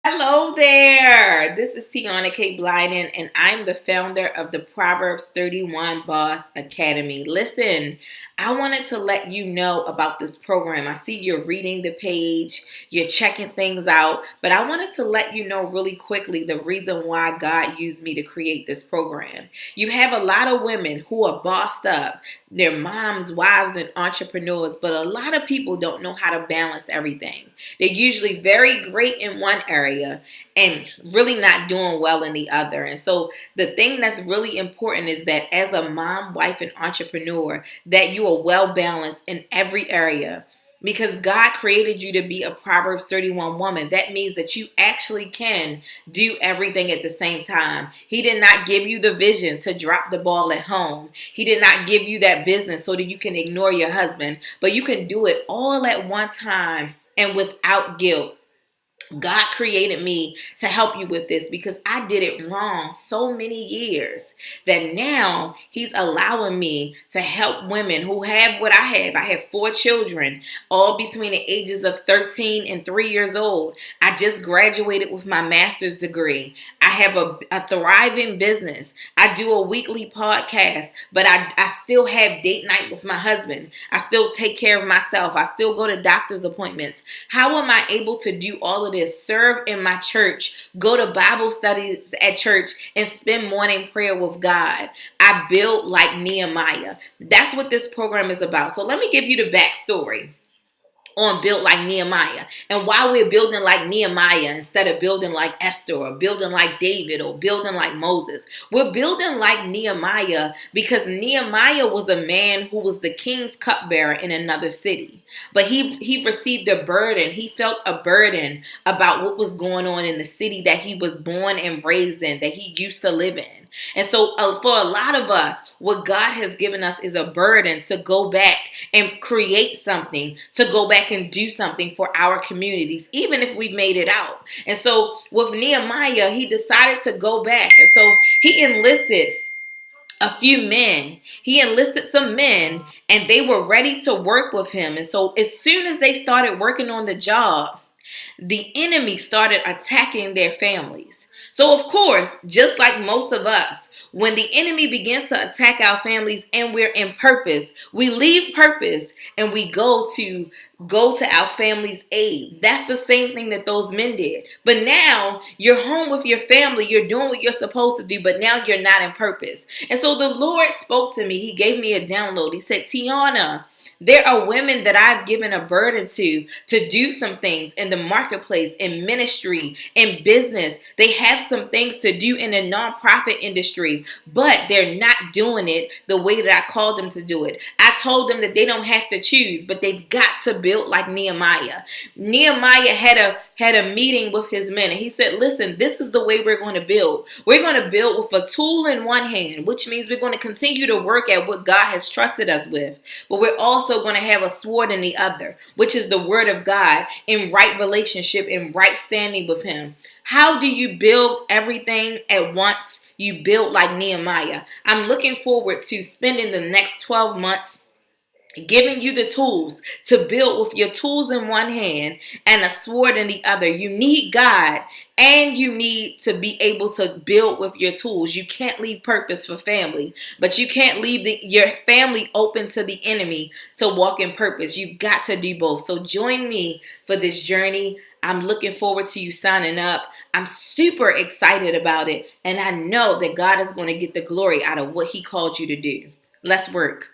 Hello there. This is Tiana K. Blyden, and I'm the founder of the Proverbs 31 Boss Academy. Listen, I wanted to let you know about this program. I see you're reading the page, you're checking things out, but I wanted to let you know really quickly the reason why God used me to create this program. You have a lot of women who are bossed up, they're moms, wives, and entrepreneurs, but a lot of people don't know how to balance everything. They're usually very great in one area and really not doing well in the other. And so the thing that's really important is that as a mom, wife, and entrepreneur, that you are well balanced in every area. Because God created you to be a Proverbs 31 woman. That means that you actually can do everything at the same time. He did not give you the vision to drop the ball at home. He did not give you that business so that you can ignore your husband, but you can do it all at one time and without guilt. God created me to help you with this because I did it wrong so many years that now He's allowing me to help women who have what I have. I have 4 children, all between the ages of 13 and 3 years old. I just graduated with my master's degree. I have a thriving business. I do a weekly podcast, but I still have date night with my husband. I still take care of myself. I still go to doctor's appointments. How am I able to do all of this? Serve in my church, go to Bible studies at church, and spend morning prayer with God. I build like Nehemiah. That's what this program is about. So let me give you the backstory on Built Like Nehemiah and why we're building like Nehemiah instead of building like Esther or building like David or building like Moses. We're building like Nehemiah because Nehemiah was a man who was the king's cupbearer in another city. But he received a burden. He felt a burden about what was going on in the city that he was born and raised in, that he used to live in. And so for a lot of us, what God has given us is a burden to go back and create something, to go back and do something for our communities, even if we've made it out. And so with Nehemiah, he decided to go back. And so he enlisted a few men. He enlisted some men and they were ready to work with him. And so as soon as they started working on the job, the enemy started attacking their families. So, of course, just like most of us, when the enemy begins to attack our families and we're in purpose, we leave purpose and we go to our family's aid. That's the same thing that those men did. But now you're home with your family, you're doing what you're supposed to do, but now you're not in purpose. And so the Lord spoke to me. He gave me a download. He said, Tiana, there are women that I've given a burden to do some things in the marketplace, in ministry, in business. They have some things to do in the nonprofit industry, but they're not doing it the way that I called them to do it. I told them that they don't have to choose, but they've got to build like Nehemiah. Nehemiah had a meeting with his men, and he said, listen, this is the way we're going to build. We're going to build with a tool in one hand, which means we're going to continue to work at what God has trusted us with, but we're also going to have a sword in the other, which is the word of God, in right relationship, in right standing with Him. How do you build everything at once? You build like Nehemiah. I'm looking forward to spending the next 12 months giving you the tools to build with your tools in one hand and a sword in the other. You need God and you need to be able to build with your tools. You can't leave purpose for family, but you can't leave your family open to the enemy to walk in purpose. You've got to do both. So join me for this journey. I'm looking forward to you signing up. I'm super excited about it. And I know that God is going to get the glory out of what He called you to do. Let's work.